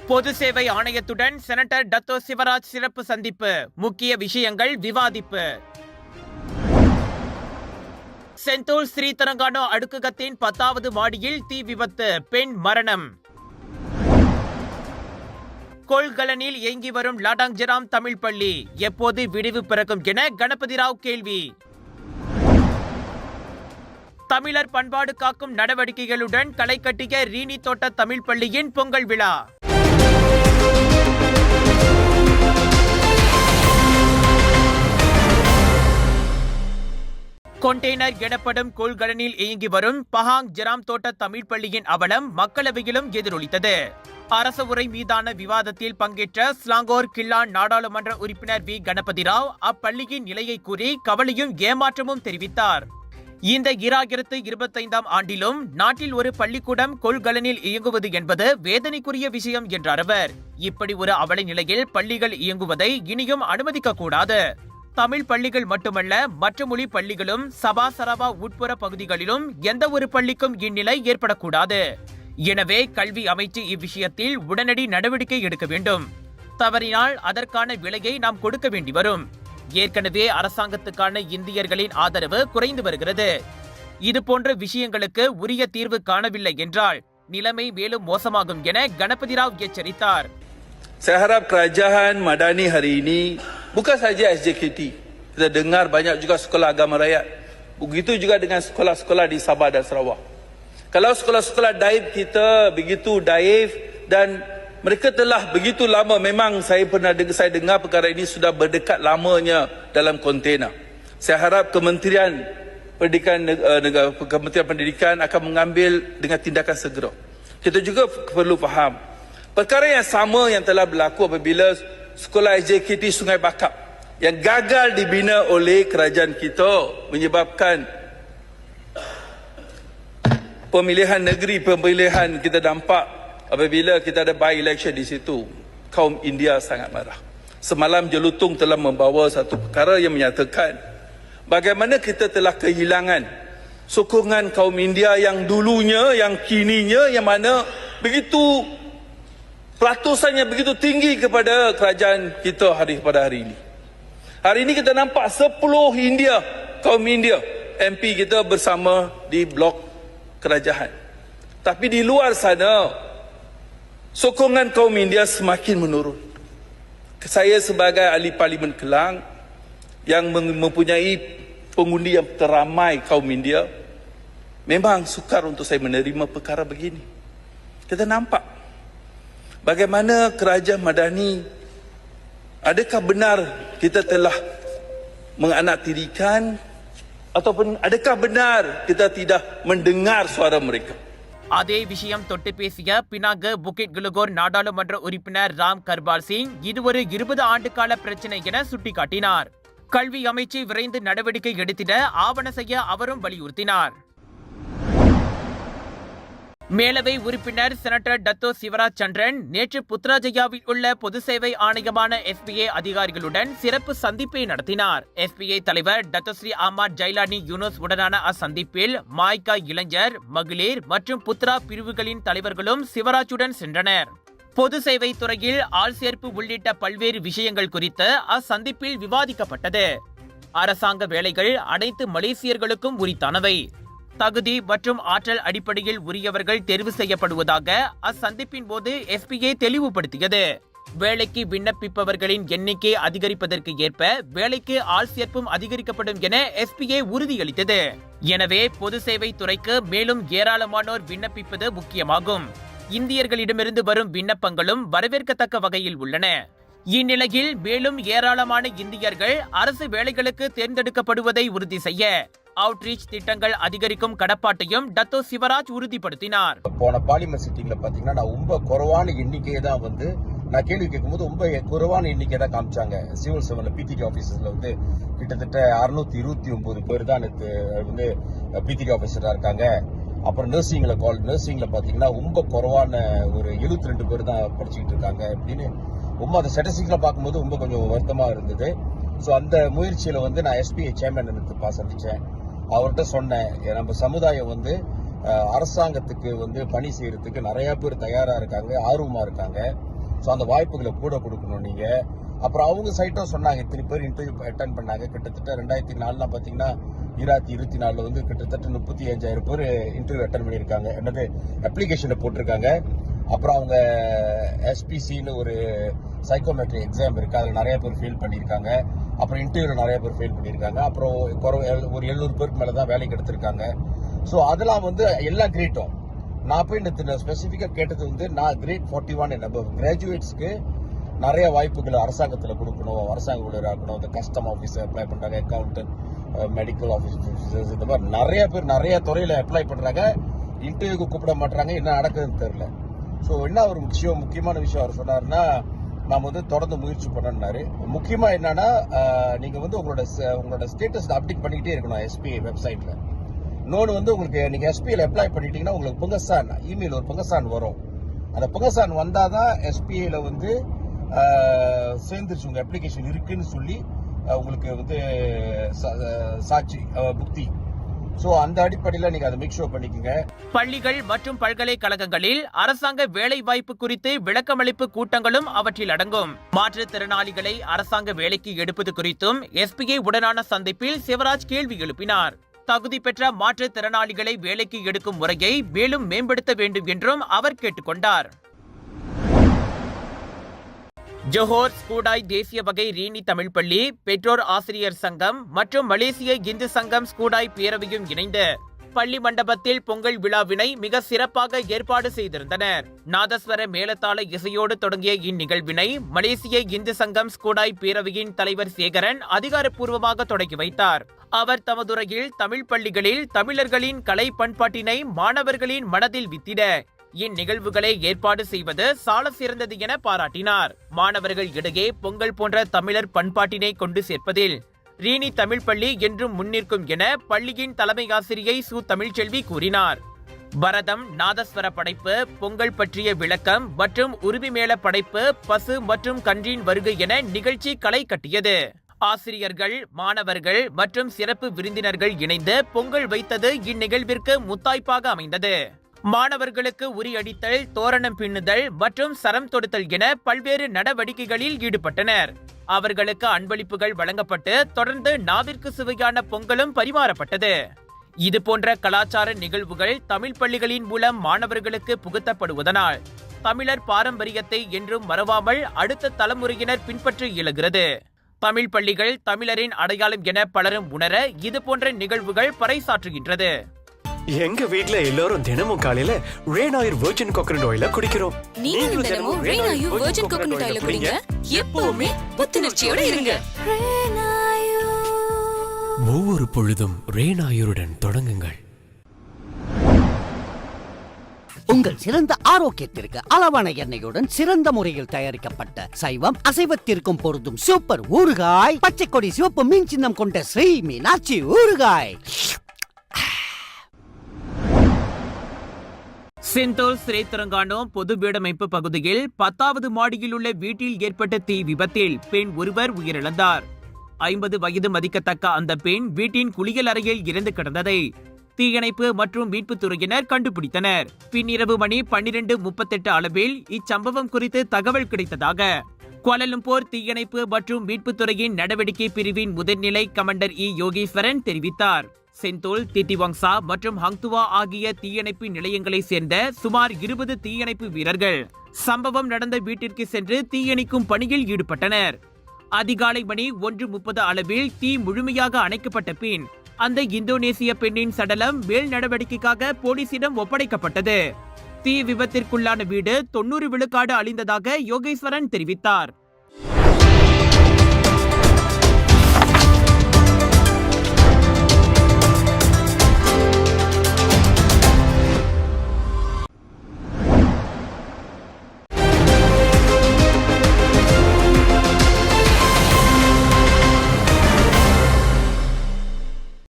பொது சேவை ஆணையத்துடன் senator Dato Shivraj சிறப்பு சந்திப்பு. முக்கிய விஷயங்கள் விவாதிப்பு. செந்தூல் ஸ்ரீ தெலங்கானா அடுக்குகத்தின் 10வது மாடியில் தீ விபத்து, பெண் மரணம். கொள்கலனில் இயங்கி வரும் லாடாங் ஜெராம் தமிழ் பள்ளி எப்போது விடிவு பிறக்கும் என கணபதி ராவ் கேள்வி. தமிழர் பண்பாடு காக்கும் நடவடிக்கைகளுடன் களை கட்டிய ரீனி தோட்ட தமிழ் பள்ளியின் பொங்கல் விழா. கொண்டெய்னர் எனப்படும் கொள்கலனில் இயங்கி வரும் பஹாங் ஜெராம் தோட்ட தமிழ் பள்ளியின் அவலம் மக்களவையிலும் எதிரொலித்தது. அரசு உரை மீதான விவாதத்தில் பங்கேற்ற ஸ்லாங்கோர் கில்லான் நாடாளுமன்ற உறுப்பினர் வி கணபதி ராவ் அப்பள்ளியின் நிலையை கூறி கவலையும் ஏமாற்றமும் தெரிவித்தார். இந்த 2025ஆம் ஆண்டிலும் நாட்டில் ஒரு பள்ளிக்கூடம் கொள்கலனில் இயங்குவது என்பது வேதனைக்குரிய விஷயம் என்றார் அவர். இப்படி ஒரு அவல நிலையில் பள்ளிகள் இயங்குவதை இனியும் அனுமதிக்க கூடாது. தமிழ் பள்ளிகள் மட்டுமல்ல, மற்ற மொழி பள்ளிகளும் சபா சரபா உட்புற பகுதிகளிலும் எந்த ஒரு பள்ளிக்கும் இந்நிலை ஏற்படக்கூடாது. எனவே கல்வி அமைச்சு இவ்விஷயத்தில் உடனடி நடவடிக்கை எடுக்க வேண்டும். தவறினால் அதற்கான விலையை நாம் கொடுக்க வேண்டி வரும். ஏற்கனவே அரசாங்கத்துக்கான இந்தியர்களின் ஆதரவு குறைந்து வருகிறது. இதுபோன்ற விஷயங்களுக்கு உரிய தீர்வு காணவில்லை என்றால் நிலைமை மேலும் மோசமாகும் என கணபதி ராவ் எச்சரித்தார். Saya harap kerajaan Madani hari ini bukan saja SJKT. Kita dengar banyak juga sekolah agama rakyat. Begitu juga dengan sekolah-sekolah di Sabah dan Sarawak. Kalau sekolah-sekolah daif kita begitu daif dan mereka telah begitu lama, memang saya dengar perkara ini sudah berdekat lamanya dalam kontainer. Saya harap Kementerian Pendidikan akan mengambil dengan tindakan segera. Kita juga perlu faham perkara yang sama yang telah berlaku apabila sekolah SJKT Sungai Bakap yang gagal dibina oleh kerajaan kita menyebabkan pemilihan negeri, pemilihan kita nampak apabila kita ada by election di situ, kaum India sangat marah. Semalam Jelutong telah membawa satu perkara yang menyatakan bagaimana kita telah kehilangan sokongan kaum India yang dulunya, yang kininya, yang mana begitu pelatusannya begitu tinggi kepada kerajaan kita pada hari ini. Hari ini kita nampak 10 India, kaum India, MP kita bersama di blok kerajaan. Tapi di luar sana sokongan kaum India semakin menurun. Saya sebagai ahli Parlimen Kelang yang mempunyai pengundi yang teramai kaum India, memang sukar untuk saya menerima perkara begini. Kita nampak bagaimana kerajaan Madani, adakah benar kita telah menganaktirikan ataupun adakah benar kita tidak mendengar suara mereka? அதே விஷயம் தொட்டு பேசிய Penang Bukit குலுகோர் நாடாளுமன்ற உறுப்பினர் ராம் கர்பால் சிங் இது ஒரு 20 ஆண்டு கால பிரச்சனை என சுட்டிக்காட்டினார். கல்வி அமைச்சு விரைந்து நடவடிக்கை எடுத்திட ஆவண செய்ய அவரும் வலியுறுத்தினார். மேலவை உறுப்பினர் செனட்டர் டத்தோ சிவராஜ் சந்திரன் நேற்று புத்ராஜயாவில் உள்ள பொது சேவை ஆணையமான SBA அதிகாரிகளுடன் சிறப்பு சந்திப்பை நடத்தினார். SBA தலைவர் டத்தோஸ்ரீ அஹ்மத் ஜைலானி யூனுஸ் உடனான அச்சந்திப்பில் மாய்கா இளைஞர், மகளிர் மற்றும் புத்ரா பிரிவுகளின் தலைவர்களும் சிவராஜுடன் சென்றனர். பொது சேவை துறையில் ஆள் சேர்ப்பு உள்ளிட்ட பல்வேறு விஷயங்கள் குறித்து அச்சந்திப்பில் விவாதிக்கப்பட்டது. அரசாங்க வேலைகள் அனைத்து மலேசியர்களுக்கும் உரித்தானவை. தகுதி மற்றும் ஆற்றல் அடிப்படையில் உரியவர்கள் தேர்வு செய்யப்படுவதாக அச்சந்திப்பின் போது SBA தெளிவுபடுத்தியது. வேலைக்கு விண்ணப்பிப்பவர்களின் எண்ணிக்கை அதிகரிப்பதற்கு ஏற்ப வேலைக்கு ஆள் சேர்ப்பும் அதிகரிக்கப்படும் என SBA உறுதியளித்தது. எனவே பொது சேவை துறைக்கு மேலும் ஏராளமானோர் விண்ணப்பிப்பது முக்கியமாகும். இந்தியர்களிடமிருந்து வரும் விண்ணப்பங்களும் வரவேற்கத்தக்க வகையில் உள்ளன. இந்நிலையில் மேலும் ஏராளமான இந்தியர்கள் அரசு வேலைகளுக்கு தேர்ந்தெடுக்கப்படுவதை உறுதி செய்ய அவுட்ரீச் திட்டங்கள் அதிகரிக்கும் கடப்பாட்டையும் டத்தோ சிவராஜ் உறுதிப்படுத்தினார். போன பார்லிமெண்ட் சிட்டிங்ல பாத்தீங்கன்னா நான் ரொம்ப குறைவான எண்ணிக்கையை தான் நான் கேள்வி கேட்கும்போது ரொம்ப குறைவான எண்ணிக்கை தான் காமிச்சாங்க. சிவில் சர்வன்ல PTD ஆபீசர்ஸ்ல கிட்டத்தட்ட 629 பேர் தான் PTD ஆபீசரா இருக்காங்க. அப்புறம் நர்சிங்ல பாத்தீங்கன்னா ரொம்ப குறைவான ஒரு 72 பேர் தான் படிச்சுக்கிட்டு இருக்காங்க அப்படின்னு ரொம்ப அந்த ஸ்டாட்டிஸ்டிக்ல பார்க்கும்போது ரொம்ப கொஞ்சம் வருத்தமா இருந்தது. ஸோ அந்த முயற்சியில நான் SBA சேர்மன் சந்திச்சேன். அவர்கிட்ட சொன்னேன், நம்ம சமுதாயம் அரசாங்கத்துக்கு பணி செய்யறதுக்கு நிறைய பேர் தயாரா இருக்காங்க, ஆர்வமா இருக்காங்க. ஸோ அந்த வாய்ப்புகளை கூட கொடுக்கணும் நீங்க. அப்புறம் அவங்க சைட்டும் சொன்னாங்க, இத்தனை பேர் இன்டர்வியூ அட்டன் பண்ணாங்க. கிட்டத்தட்ட 2004 பார்த்தீங்கன்னா 2024 வந்து கிட்டத்தட்ட 35,000 பேர் இன்டர்வியூ அட்டன் பண்ணியிருக்காங்க. என்னது அப்ளிகேஷனை போட்டிருக்காங்க. அப்புறம் அவங்க எஸ்பிசின்னு ஒரு சைக்கோமெட்ரி எக்ஸாம் இருக்கு, அதில் நிறைய பேர் ஃபெயில் பண்ணியிருக்காங்க. அப்புறம் இன்டர்வியூவில் நிறைய பேர் ஃபெயில் பண்ணியிருக்காங்க. அப்புறம் ஒரு 700 பேருக்கு மேலே தான் வேலைக்கு எடுத்திருக்காங்க. ஸோ அதெல்லாம் வந்து எல்லா கிரேட்டும். நான் போய் ஸ்பெசிஃபிக்காக கேட்டது வந்து நான் கிரேட் 41 என்ன கிராஜுவேட்ஸ்க்கு நிறைய வாய்ப்புகளை அரசாங்கத்தில் கொடுக்கணும், அரசாங்க ஊழியராக்கணும். இந்த கஸ்டம் ஆஃபீஸர் அப்ளை பண்ணுறாங்க, அக்கௌண்டன்ட், மெடிக்கல் ஆஃபீஸர்ஸ், இந்த மாதிரி நிறைய பேர் நிறைய துறையில் அப்ளை பண்ணுறாங்க. இன்டர்வியூக்கு கூப்பிட மாட்டாங்க, என்ன நடக்குதுன்னு தெரியல. ஸோ என்ன ஒரு முக்கியமான விஷயம் அவர் சொன்னார்னா, நாம் வந்து தொடர்ந்து முயற்சி பண்ணனாரு. முக்கியமாக என்னன்னா, நீங்கள் வந்து உங்களோட ஸ்டேட்டஸ் அப்டேட் பண்ணிக்கிட்டே இருக்கணும் எஸ்பிஐ வெப்சைட்ல. இன்னொன்று வந்து உங்களுக்கு நீங்கள் எஸ்பிஐல அப்ளை பண்ணிட்டீங்கன்னா உங்களுக்கு பொங்கசான் இமெயில் ஒரு பொங்கசான் வரும். அந்த பொங்கசான் வந்தால் தான் எஸ்பிஐல வந்து சேர்ந்துருச்சு உங்கள் அப்ளிகேஷன் இருக்குன்னு சொல்லி உங்களுக்கு வந்து சாட்சி புக்தி. சோ அந்த அடிப்படையில் நீங்க அதை மேக் ஷூர் பண்ணிக்கங்க. பள்ளிகள் மற்றும் பல்கலைக்கழகங்களில் அரசாங்க வேலை வாய்ப்பு குறித்து விளக்கமளிப்பு கூட்டங்களும் அவற்றில் அடங்கும். மாற்றுத்திறனாளிகளை அரசாங்க வேலைக்கு எடுப்பது குறித்தும் எஸ்பிஐ உடனான சந்திப்பில் சிவராஜ் கேள்வி எழுப்பினார். தகுதி பெற்ற மாற்றுத்திறனாளிகளை வேலைக்கு எடுக்கும் முறையை மேலும் மேம்படுத்த வேண்டும் என்றும் அவர் கேட்டுக்கொண்டார். ஜோஹர் ஸ்கூடாய் தேசிய வகை ரீனி தமிழ் பள்ளி, பெற்றோர் ஆசிரியர் சங்கம் மற்றும் மலேசிய இந்து சங்கம் ஸ்கூடாய் பேரவையும் இணைந்து பள்ளி மண்டபத்தில் பொங்கல் விழாவினை மிக சிறப்பாக ஏற்பாடு செய்திருந்தனர். நாதஸ்வர மேளதாள இசையோடு தொடங்கிய இந்நிகழ்வினை மலேசிய இந்து சங்கம் ஸ்கூடாய் பேரவையின் தலைவர் சேகரன் அதிகாரப்பூர்வமாக தொடங்கி வைத்தார். அவர் தமதுரையில் தமிழ் பள்ளிகளில் தமிழர்களின் கலை பண்பாட்டினை மாணவர்களின் மனதில் வித்திட இந்நிகழ்வுகளை ஏற்பாடு செய்வது சால சிறந்தது என பாராட்டினார். மாணவர்கள் இடையே பொங்கல் போன்ற தமிழர் பண்பாட்டினை கொண்டு சேர்ப்பதில் ரீனி தமிழ் பள்ளி என்றும் முன்னிற்கும் என பள்ளியின் தலைமை ஆசிரியை சு தமிழ்ச்செல்வி கூறினார். பரதம், நாதஸ்வர படைப்பு, பொங்கல் பற்றிய விளக்கம் மற்றும் உருவிமேள படைப்பு, பசு மற்றும் கன்றின் வருகை என நிகழ்ச்சி களை கட்டியது. ஆசிரியர்கள், மாணவர்கள் மற்றும் சிறப்பு விருந்தினர்கள் இணைந்து பொங்கல் வைத்தது இந்நிகழ்விற்கு முத்தாய்ப்பாக அமைந்தது. மாணவர்களுக்கு உரியடித்தல், தோரணம் பின்னுதல் மற்றும் சரம் தொடுத்தல் என பல்வேறு நடவடிக்கைகளில் ஈடுபட்டனர். அவர்களுக்கு அன்பளிப்புகள் வழங்கப்பட்டு தொடர்ந்து நாவிற்கு சுவையான பொங்கலும் பரிமாறப்பட்டது. இதுபோன்ற கலாச்சார நிகழ்வுகள் தமிழ் பள்ளிகளின் மூலம் மாணவர்களுக்கு புகுத்தப்படுவதனால் தமிழர் பாரம்பரியத்தை என்றும் மறவாமல் அடுத்த தலைமுறையினர் பின்பற்றி இயலுகிறது. தமிழ் பள்ளிகள் தமிழரின் அடையாளம் என பலரும் உணர இதுபோன்ற நிகழ்வுகள் பறைசாற்றுகின்றது. எங்க வீட்ல எல்லாரும் தினமும் காலையில ரெய்னாயூர் வெர்ஜின் கோகனட் ஆயில குடிக்கிறோம். நீங்களும் தினமும் ரெய்னாயூர் வெர்ஜின் கோகனட் ஆயில குடிங்க. எப்பவுமே புத்துணர்ச்சியோட இருங்க. ஒவ்வொரு பொழுதும் ரெய்னாயூருடன் தொடங்குங்கள். உங்கள் சிறந்த ஆரோக்கியத்திற்கு அளவான எண்ணெயுடன் சிறந்த முறையில் தயாரிக்கப்பட்ட சைவம் அசைவத்திற்கும் பொருந்தும் சூப்பர் ஊறுகாய், பச்சை கொடி சிவப்பு மீன் சின்னம் கொண்ட ஸ்ரீ மீனாட்சி ஊறுகாய். செந்தோல் ஸ்ரேத்தரங்கானோ பொது வீடமைப்பு பகுதியில் 10வது மாடியில் உள்ள வீட்டில் ஏற்பட்ட தீ விபத்தில் பெண் ஒருவர் உயிரிழந்தார். 50 வயது மதிக்கத்தக்க அந்த பெண் வீட்டின் குளியல் அறையில் இறந்து கிடந்ததை தீயணைப்பு மற்றும் மீட்புத் துறையினர் கண்டுபிடித்தனர். பின்னிரவு மணி 12:38 அளவில் இச்சம்பவம் குறித்து தகவல் கிடைத்ததாக கோலாலம்பூர் தீயணைப்பு மற்றும் மீட்புத் துறையின் நடவடிக்கை பிரிவின் முதல்நிலை கமாண்டர் யோகேஸ்வரன் தெரிவித்தார். செந்தோல், திட்டிவாங்சா மற்றும் ஹங்துவா ஆகிய தீயணைப்பு நிலையங்களை சேர்ந்த சுமார் 20 தீயணைப்பு வீரர்கள் சம்பவம் நடந்த வீட்டிற்கு சென்று தீயணைக்கும் பணியில் ஈடுபட்டனர். அதிகாலை மணி 1:30 அளவில் தீ முழுமையாக அணைக்கப்பட்ட பின் அந்த இந்தோனேசிய பெண்ணின் சடலம் மேல் நடவடிக்கைக்காக போலீசிடம் ஒப்படைக்கப்பட்டது. தீ விபத்திற்குள்ளான வீடு 90 விழுக்காடு அழிந்ததாக யோகேஸ்வரன் தெரிவித்தார்.